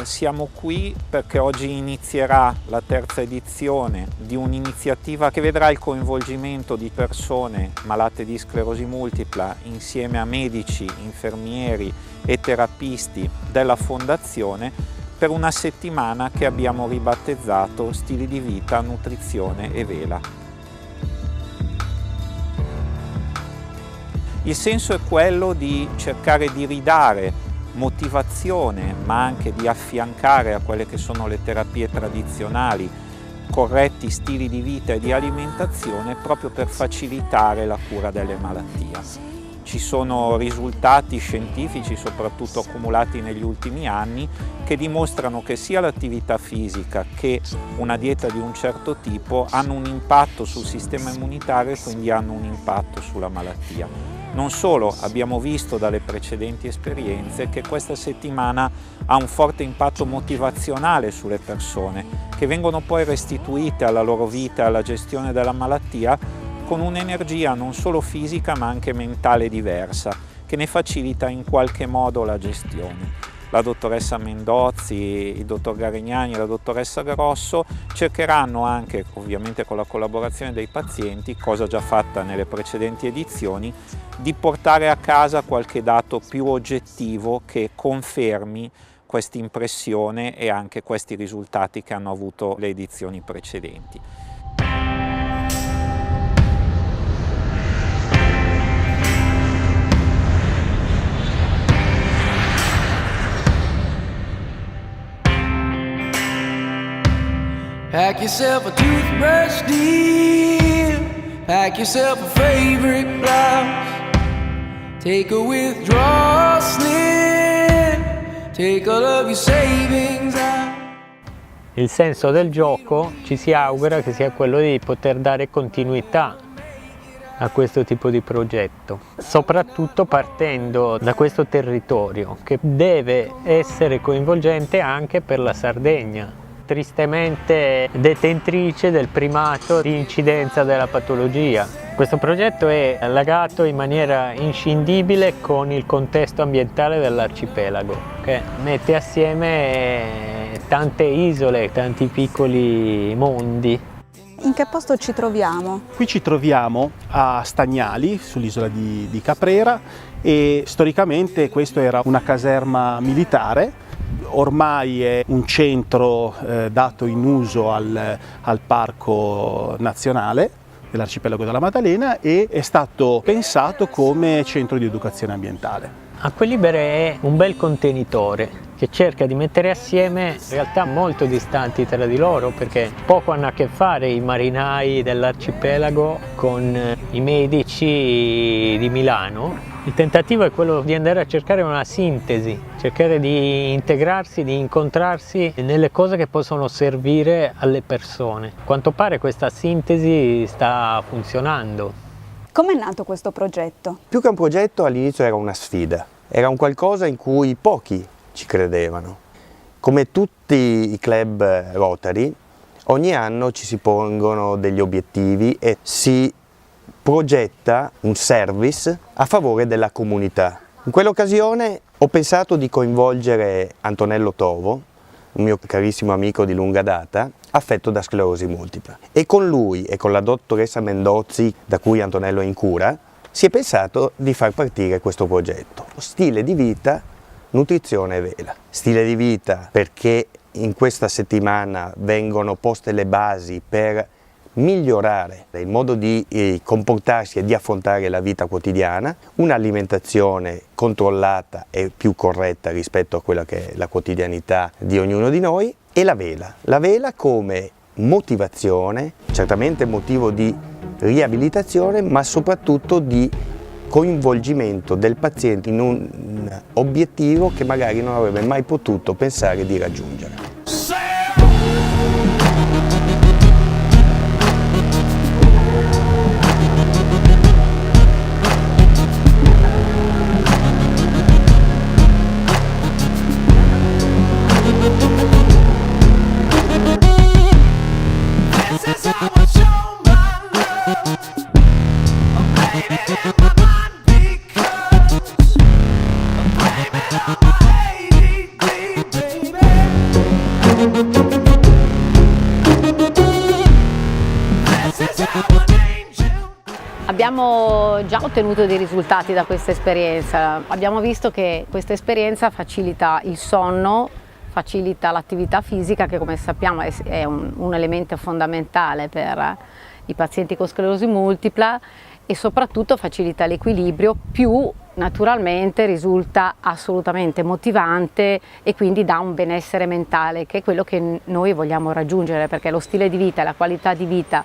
Siamo qui perché oggi inizierà la terza edizione di un'iniziativa che vedrà il coinvolgimento di persone malate di sclerosi multipla insieme a medici, infermieri e terapisti della Fondazione per una settimana che abbiamo ribattezzato Stili di vita, nutrizione e vela. Il senso è quello di cercare di ridare motivazione, ma anche di affiancare a quelle che sono le terapie tradizionali corretti stili di vita e di alimentazione proprio per facilitare la cura delle malattie. Ci sono risultati scientifici, soprattutto accumulati negli ultimi anni, che dimostrano che sia l'attività fisica che una dieta di un certo tipo hanno un impatto sul sistema immunitario e quindi hanno un impatto sulla malattia. Non solo, abbiamo visto dalle precedenti esperienze che questa settimana ha un forte impatto motivazionale sulle persone, che vengono poi restituite alla loro vita e alla gestione della malattia con un'energia non solo fisica ma anche mentale diversa, che ne facilita in qualche modo la gestione. La dottoressa Mendozzi, il dottor Garignani e la dottoressa Grosso cercheranno anche, ovviamente con la collaborazione dei pazienti, cosa già fatta nelle precedenti edizioni, di portare a casa qualche dato più oggettivo che confermi questa impressione e anche questi risultati che hanno avuto le edizioni precedenti. Pack yourself a toothbrush, dear. Pack yourself a favorite blouse. Take a withdrawal slip. Take all of your savings out. Il senso del gioco ci si augura che sia quello di poter dare continuità a questo tipo di progetto, soprattutto partendo da questo territorio che deve essere coinvolgente anche per la Sardegna, tristemente detentrice del primato di incidenza della patologia. Questo progetto è legato in maniera inscindibile con il contesto ambientale dell'arcipelago, che mette assieme tante isole, tanti piccoli mondi. In che posto ci troviamo? Qui ci troviamo a Stagnali, sull'isola di Caprera, e storicamente questo era una caserma militare. Ormai è un centro dato in uso al Parco Nazionale dell'Arcipelago della Maddalena e è stato pensato come centro di educazione ambientale. Acquelibere è un bel contenitore che cerca di mettere assieme realtà molto distanti tra di loro, perché poco hanno a che fare i marinai dell'arcipelago con i medici di Milano. Il tentativo è quello di andare a cercare una sintesi, cercare di integrarsi, di incontrarsi nelle cose che possono servire alle persone. A quanto pare questa sintesi sta funzionando. Come è nato questo progetto? Più che un progetto, all'inizio era una sfida, era un qualcosa in cui pochi ci credevano. Come tutti i club Rotary, ogni anno ci si pongono degli obiettivi e si progetta un service a favore della comunità. In quell'occasione ho pensato di coinvolgere Antonello Tovo, un mio carissimo amico di lunga data, affetto da sclerosi multipla. E con lui e con la dottoressa Mendozzi, da cui Antonello è in cura, si è pensato di far partire questo progetto. Stile di vita, nutrizione e vela. Stile di vita perché in questa settimana vengono poste le basi per migliorare il modo di comportarsi e di affrontare la vita quotidiana, un'alimentazione controllata e più corretta rispetto a quella che è la quotidianità di ognuno di noi, e la vela come motivazione, certamente motivo di riabilitazione, ma soprattutto di coinvolgimento del paziente in un obiettivo che magari non avrebbe mai potuto pensare di raggiungere. Baby Abbiamo già ottenuto dei risultati da questa esperienza. Abbiamo visto che questa esperienza facilita il sonno, facilita l'attività fisica, che come sappiamo è un elemento fondamentale per i pazienti con sclerosi multipla, e soprattutto facilita l'equilibrio, più naturalmente risulta assolutamente motivante e quindi dà un benessere mentale, che è quello che noi vogliamo raggiungere, perché lo stile di vita e la qualità di vita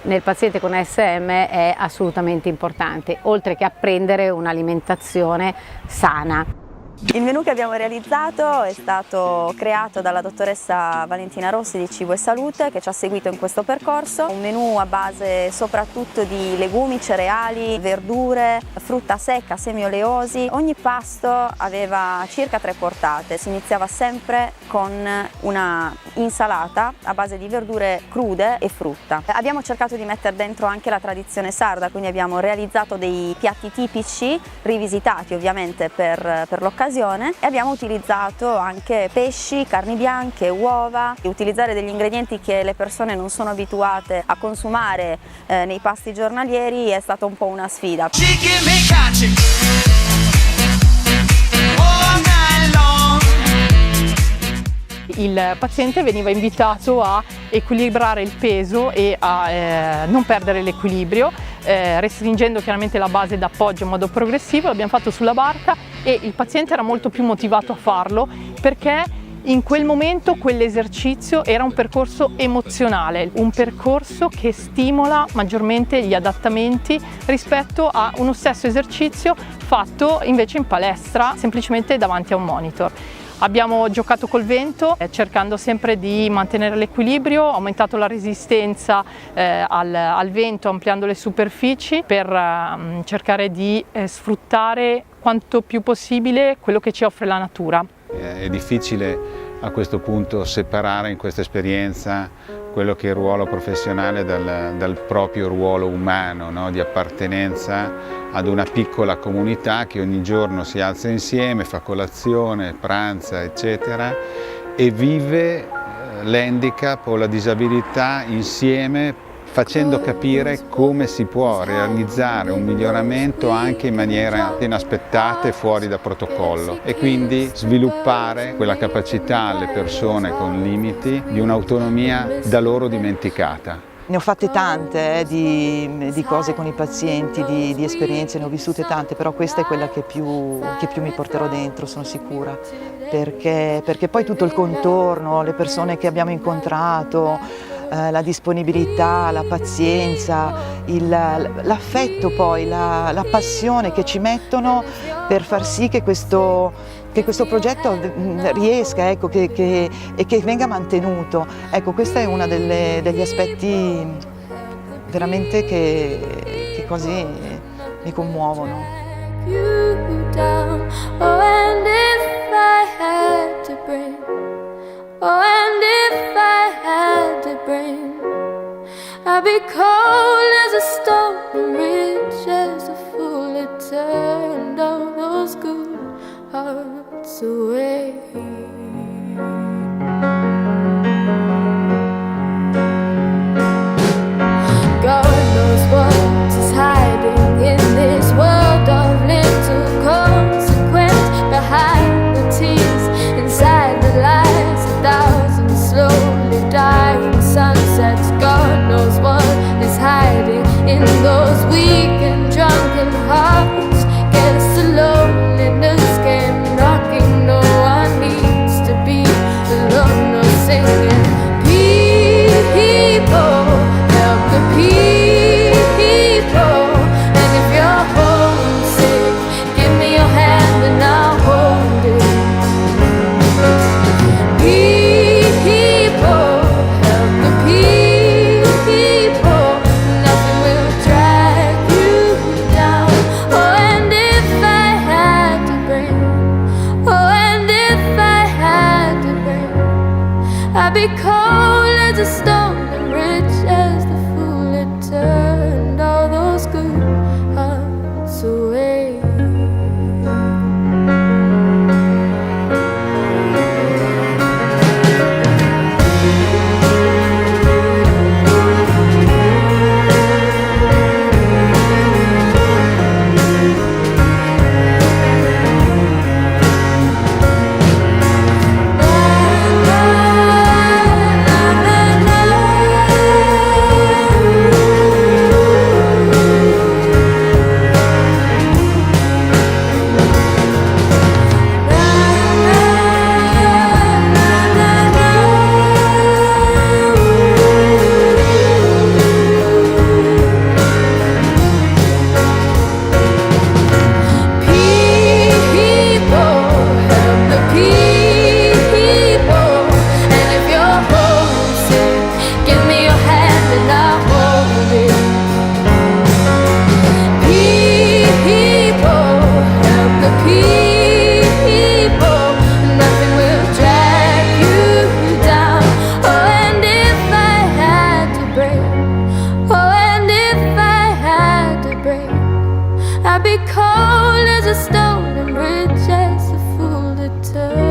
nel paziente con SM è assolutamente importante, oltre che apprendere un'alimentazione sana. Il menù che abbiamo realizzato è stato creato dalla dottoressa Valentina Rossi di Cibo e Salute, che ci ha seguito in questo percorso. Un menù a base soprattutto di legumi, cereali, verdure, frutta secca, semi oleosi. Ogni pasto aveva circa 3 portate. Si iniziava sempre con una insalata a base di verdure crude e frutta. Abbiamo cercato di mettere dentro anche la tradizione sarda, quindi abbiamo realizzato dei piatti tipici, rivisitati ovviamente per l'occasione, e abbiamo utilizzato anche pesci, carni bianche, uova. Utilizzare degli ingredienti che le persone non sono abituate a consumare nei pasti giornalieri è stata un po' una sfida. Il paziente veniva invitato a equilibrare il peso e a non perdere l'equilibrio, restringendo chiaramente la base d'appoggio in modo progressivo. L'abbiamo fatto sulla barca e il paziente era molto più motivato a farlo, perché in quel momento quell'esercizio era un percorso emozionale, un percorso che stimola maggiormente gli adattamenti rispetto a uno stesso esercizio fatto invece in palestra, semplicemente davanti a un monitor. Abbiamo giocato col vento, cercando sempre di mantenere l'equilibrio, aumentato la resistenza al vento, ampliando le superfici per cercare di sfruttare quanto più possibile quello che ci offre la natura. È difficile a questo punto separare in questa esperienza quello che è il ruolo professionale dal proprio ruolo umano, no? Di appartenenza ad una piccola comunità che ogni giorno si alza insieme, fa colazione, pranza, eccetera, e vive l'handicap o la disabilità insieme, facendo capire come si può realizzare un miglioramento anche in maniera inaspettata e fuori da protocollo, e quindi sviluppare quella capacità alle persone con limiti di un'autonomia da loro dimenticata. Ne ho fatte tante di cose con i pazienti, di esperienze, ne ho vissute tante, però questa è quella che più mi porterò dentro, sono sicura, perché poi tutto il contorno, le persone che abbiamo incontrato, la disponibilità, la pazienza, l'affetto poi, la passione che ci mettono per far sì che questo progetto riesca, ecco, e che venga mantenuto. Ecco, questo è uno degli aspetti veramente che così mi commuovono. I'd be cold as a stone and rich as a fool. It turned all those good hearts away. God knows what is hiding in this world of little consequence. Behind the tears, inside the lies, 1,000 slowly dying sunsets. God knows what is hiding in those weak and drunken hearts. Guess the loneliness came knocking. No one needs to be alone, no singing. People, help the people. And if you're homesick, give me your hand and I'll hold it. People, help the people. Nothing will drag you down. Oh, and I'd be cold as a stone and rich as a fool to turn.